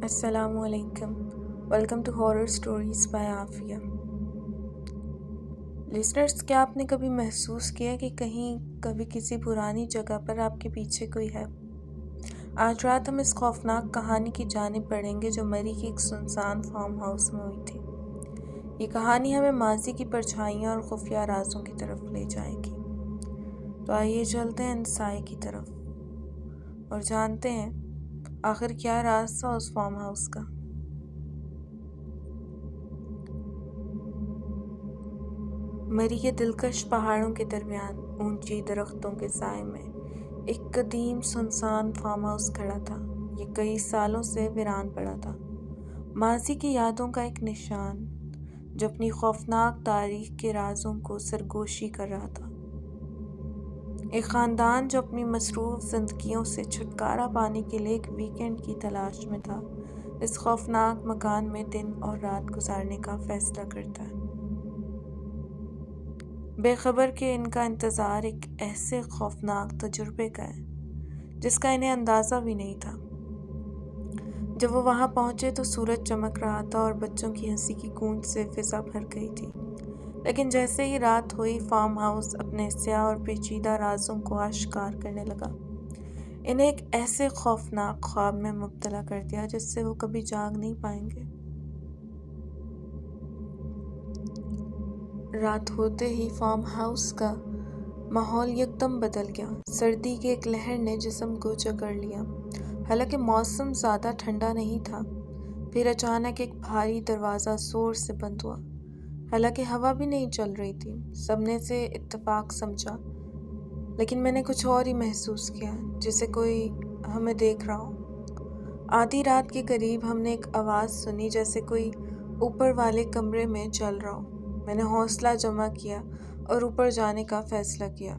Assalamu alaikum. Welcome to Horror Stories by Afia. Listeners, क्या आपने कभी महसूस किया कि कहीं कभी किसी पुरानी जगह पर आपके पीछे कोई है? आज रात हम इस खौफनाक कहानी की जानिब बढ़ेंगे जो मरी की एक सुनसान फार्म हाउस में हुई थी। ये कहानी हमें माजी की परछाइयाँ और खुफिया राजों की तरफ ले जाएगी। तो आइए चलते हैं इंसाई की तरफ और जानते हैं आखिर क्या राज था उस फार्म हाउस का। मरी के दिलकश पहाड़ों के दरमियान ऊंची दरख्तों के साए में एक कदीम सुनसान फार्म हाउस खड़ा था। ये कई सालों से वीरान पड़ा था, माजी की यादों का एक निशान जो अपनी खौफनाक तारीख के राजों को सरगोशी कर रहा था। एक ख़ानदान जो अपनी मसरूफ़ ज़िंदगियों से छुटकारा पाने के लिए एक वीकेंड की तलाश में था, इस खौफनाक मकान में दिन और रात गुजारने का फ़ैसला करता है। बेखबर कि इनका इंतज़ार एक ऐसे खौफनाक तजुर्बे का है जिसका इन्हें अंदाज़ा भी नहीं था। जब वो वहाँ पहुँचे तो सूरज चमक रहा था और बच्चों की हंसी की गूंज से फ़िज़ा भर गई थी। लेकिन जैसे ही रात हुई, फार्म हाउस अपने स्याह और पेचीदा राजों को आश्कार करने लगा। इन्हें एक ऐसे खौफनाक ख्वाब में मुब्तला कर दिया जिससे वो कभी जाग नहीं पाएंगे। रात होते ही फार्म हाउस का माहौल एकदम बदल गया। सर्दी की एक लहर ने जिस्म को जकड़ लिया। हालांकि मौसम ज़्यादा ठंडा नहीं था। फिर अचानक एक भारी दरवाज़ा ज़ोर से बंद हुआ। हालांकि हवा भी नहीं चल रही थी। सबने इसे इत्तेफाक समझा, लेकिन मैंने कुछ और ही महसूस किया, जैसे कोई हमें देख रहा हो। आधी रात के करीब हमने एक आवाज़ सुनी, जैसे कोई ऊपर वाले कमरे में चल रहा हो। मैंने हौसला जमा किया और ऊपर जाने का फ़ैसला किया।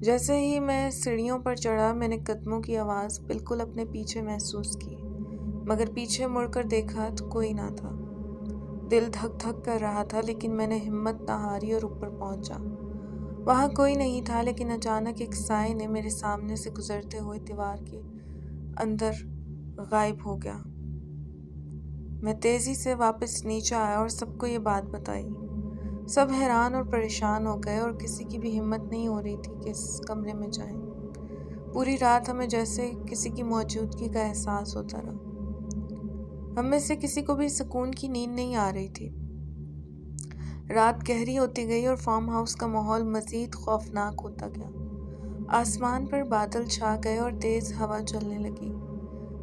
जैसे ही मैं सीढ़ियों पर चढ़ा, मैंने कदमों की आवाज़ बिल्कुल अपने पीछे महसूस की, मगर पीछे मुड़कर देखा तो कोई ना था। दिल धक धक कर रहा था, लेकिन मैंने हिम्मत ना हारी और ऊपर पहुंचा। वहाँ कोई नहीं था, लेकिन अचानक एक साए ने मेरे सामने से गुजरते हुए दीवार के अंदर गायब हो गया। मैं तेज़ी से वापस नीचे आया और सबको ये बात बताई। सब हैरान और परेशान हो गए और किसी की भी हिम्मत नहीं हो रही थी कि इस कमरे में जाएं। पूरी रात हमें जैसे किसी की मौजूदगी का एहसास होता रहा। हम में से किसी को भी सुकून की नींद नहीं आ रही थी। रात गहरी होती गई और फार्म हाउस का माहौल मज़ीद खौफनाक होता गया। आसमान पर बादल छा गए और तेज़ हवा चलने लगी।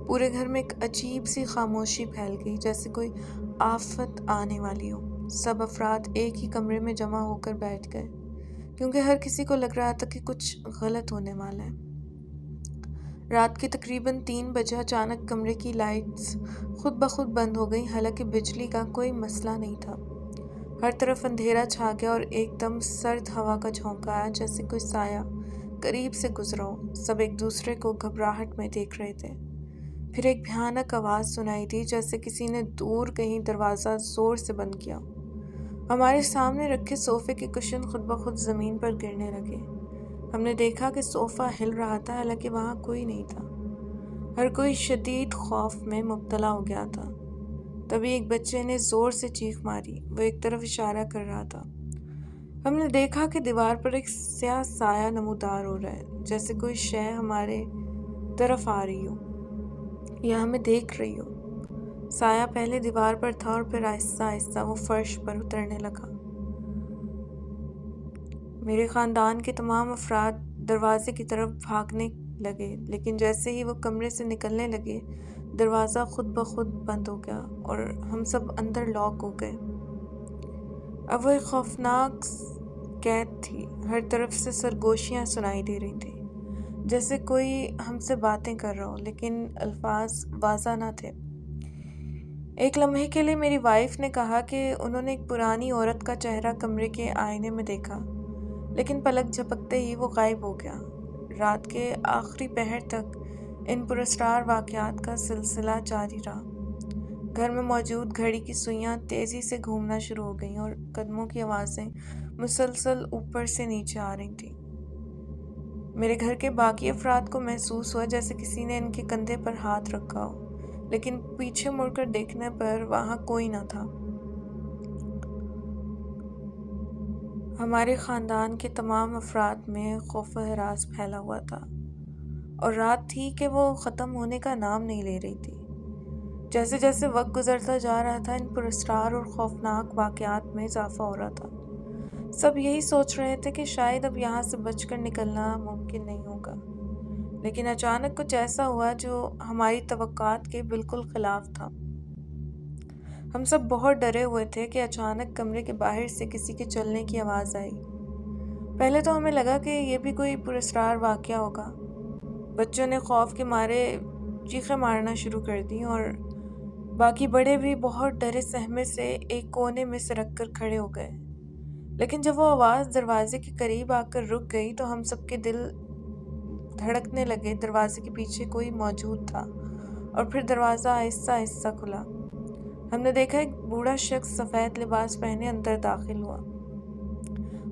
पूरे घर में एक अजीब सी खामोशी फैल गई, जैसे कोई आफत आने वाली हो। सब अफराद एक ही कमरे में जमा होकर बैठ गए, क्योंकि हर किसी को लग रहा था कि कुछ गलत होने वाला है। रात के तकरीबन 3 बजे अचानक कमरे की लाइट्स खुद ब खुद बंद हो गई। हालांकि बिजली का कोई मसला नहीं था। हर तरफ अंधेरा छा गया और एकदम सर्द हवा का झोंका आया, जैसे कोई साया करीब से गुजरा हो। सब एक दूसरे को घबराहट में देख रहे थे। फिर एक भयानक आवाज़ सुनाई दी, जैसे किसी ने दूर कहीं दरवाज़ा ज़ोर से बंद किया। हमारे सामने रखे सोफ़े के कुशन खुद ब खुद ज़मीन पर गिरने लगे। हमने देखा कि सोफ़ा हिल रहा था, हालांकि वहाँ कोई नहीं था। हर कोई शदीद खौफ में मुब्तला हो गया था। तभी एक बच्चे ने ज़ोर से चीख मारी। वो एक तरफ इशारा कर रहा था। हमने देखा कि दीवार पर एक स्याह साया नमूदार हो रहा है, जैसे कोई शय हमारे तरफ आ रही हो या हमें देख रही हो। साया पहले दीवार पर था और फिर आहिस्ता आहिस्ता वो फर्श पर उतरने लगा। मेरे ख़ानदान के तमाम अफराद दरवाजे की तरफ भागने लगे, लेकिन जैसे ही वो कमरे से निकलने लगे, दरवाज़ा खुद ब खुद बंद हो गया और हम सब अंदर लॉक हो गए। अब वो एक खौफनाक कैद थी। हर तरफ से सरगोशियाँ सुनाई दे रही थी, जैसे कोई हमसे बातें कर रहा हो, लेकिन अल्फाज वाज़ा ना थे। एक लम्हे के लिए मेरी वाइफ ने कहा कि उन्होंने एक पुरानी औरत का चेहरा कमरे के आईने में देखा, लेकिन पलक झपकते ही वो गायब हो गया। रात के आखिरी पहर तक इन पुरस्कार वाक़यात का सिलसिला जारी रहा। گھر میں موجود گھڑی کی سوئیاں تیزی سے گھومنا شروع ہو گئیں اور قدموں کی آوازیں مسلسل اوپر سے نیچے آ رہی تھیں۔ میرے گھر کے باقی افراد کو محسوس ہوا جیسے کسی نے ان کے کندھے پر ہاتھ رکھا ہو، لیکن پیچھے مڑ کر دیکھنے پر وہاں کوئی نہ تھا۔ ہمارے خاندان کے تمام افراد میں خوف و ہراس پھیلا ہوا تھا، اور رات تھی کہ وہ ختم ہونے کا نام نہیں لے رہی تھی۔ جیسے جیسے وقت گزرتا جا رہا تھا، ان پراسرار اور خوفناک واقعات میں اضافہ ہو رہا تھا۔ سب یہی سوچ رہے تھے کہ شاید اب یہاں سے بچ کر نکلنا ممکن نہیں ہوگا، لیکن اچانک کچھ ایسا ہوا جو ہماری توقعات کے بالکل خلاف تھا۔ ہم سب بہت ڈرے ہوئے تھے کہ اچانک کمرے کے باہر سے کسی کے چلنے کی آواز آئی۔ پہلے تو ہمیں لگا کہ یہ بھی کوئی پراسرار واقعہ ہوگا۔ بچوں نے خوف کے مارے چیخیں مارنا شروع کر دیں اور باقی بڑے بھی بہت ڈرے سہمے سے ایک کونے میں سرک کر کھڑے ہو گئے۔ لیکن جب وہ آواز دروازے کے قریب آ کر رک گئی تو ہم سب کے دل دھڑکنے لگے۔ دروازے کے پیچھے کوئی موجود تھا اور پھر دروازہ آہستہ آہستہ کھلا۔ ہم نے دیکھا ایک بوڑھا شخص سفید لباس پہنے اندر داخل ہوا۔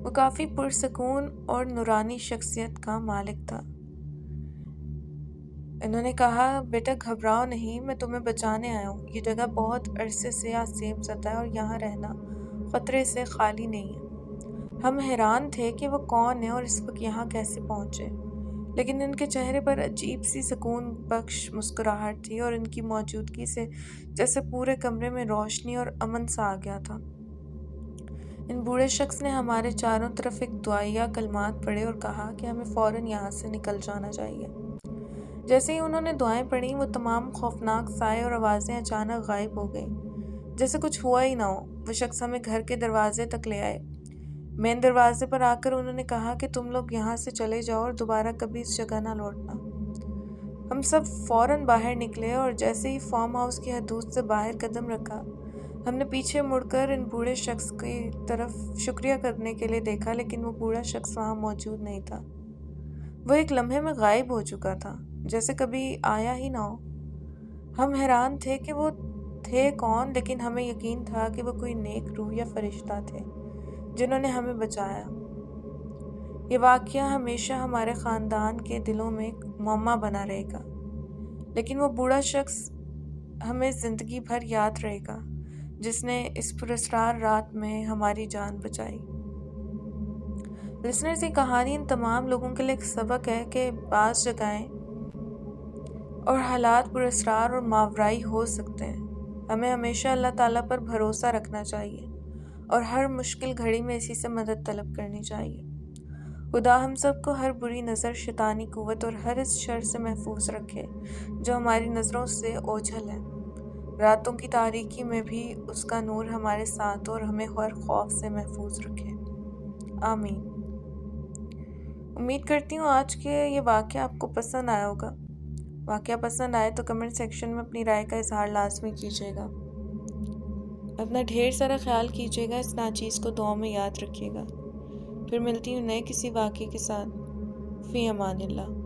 وہ کافی پرسکون اور نورانی شخصیت کا مالک تھا۔ انہوں نے کہا، بیٹا گھبراؤ نہیں، میں تمہیں بچانے آیا ہوں۔ یہ جگہ بہت عرصے سے آسیب زدہ ہے اور یہاں رہنا خطرے سے خالی نہیں ہے۔ ہم حیران تھے کہ وہ کون ہے اور اس وقت یہاں کیسے پہنچے، لیکن ان کے چہرے پر عجیب سی سکون بخش مسکراہٹ تھی اور ان کی موجودگی سے جیسے پورے کمرے میں روشنی اور امن سا آ گیا تھا۔ ان بوڑھے شخص نے ہمارے چاروں طرف ایک دعائیہ کلمات پڑھے اور کہا کہ ہمیں فوراً یہاں سے نکل جانا چاہیے۔ جیسے ہی انہوں نے دعائیں پڑھیں، وہ تمام خوفناک سائے اور آوازیں اچانک غائب ہو گئیں، جیسے کچھ ہوا ہی نہ ہو۔ وہ شخص ہمیں گھر کے دروازے تک لے آئے۔ مین دروازے پر آ کر انہوں نے کہا کہ تم لوگ یہاں سے چلے جاؤ اور دوبارہ کبھی اس جگہ نہ لوٹنا۔ ہم سب فوراً باہر نکلے اور جیسے ہی فارم ہاؤس کی حدود سے باہر قدم رکھا، ہم نے پیچھے مڑ کر ان بوڑھے شخص کی طرف شکریہ کرنے کے لیے دیکھا، لیکن وہ بوڑھا شخص وہاں موجود نہیں تھا۔ وہ ایک لمحے میں غائب ہو چکا تھا، جیسے کبھی آیا ہی نہ ہو۔ ہم حیران تھے کہ وہ تھے کون، لیکن ہمیں یقین تھا کہ وہ کوئی نیک روح یا فرشتہ تھے جنہوں نے ہمیں بچایا۔ یہ واقعہ ہمیشہ ہمارے خاندان کے دلوں میں ایک معمہ بنا رہے گا، لیکن وہ بوڑھا شخص ہمیں زندگی بھر یاد رہے گا جس نے اس پراسرار رات میں ہماری جان بچائی۔ لسنرز، یہ کہانی ان تمام لوگوں کے لیے ایک سبق ہے کہ بعض جگہیں اور حالات پراسرار اور ماورائی ہو سکتے ہیں۔ ہمیں ہمیشہ اللہ تعالیٰ پر بھروسہ رکھنا چاہیے اور ہر مشکل گھڑی میں اسی سے مدد طلب کرنی چاہیے۔ خدا ہم سب کو ہر بری نظر، شیطانی قوت اور ہر اس شر سے محفوظ رکھے جو ہماری نظروں سے اوجھل ہے۔ راتوں کی تاریکی میں بھی اس کا نور ہمارے ساتھ ہو اور ہمیں ہر خوف سے محفوظ رکھے۔ آمین۔ امید کرتی ہوں آج کے یہ واقعہ آپ کو پسند آیا ہوگا۔ واقعہ پسند آئے تو کمنٹ سیکشن میں اپنی رائے کا اظہار لازمی کیجیے گا۔ اپنا ڈھیر سارا خیال کیجیے گا، اس ناچیز کو دعاؤں میں یاد رکھیے گا۔ پھر ملتی ہوں نئے کسی واقعے کے ساتھ۔ فی امان اللہ۔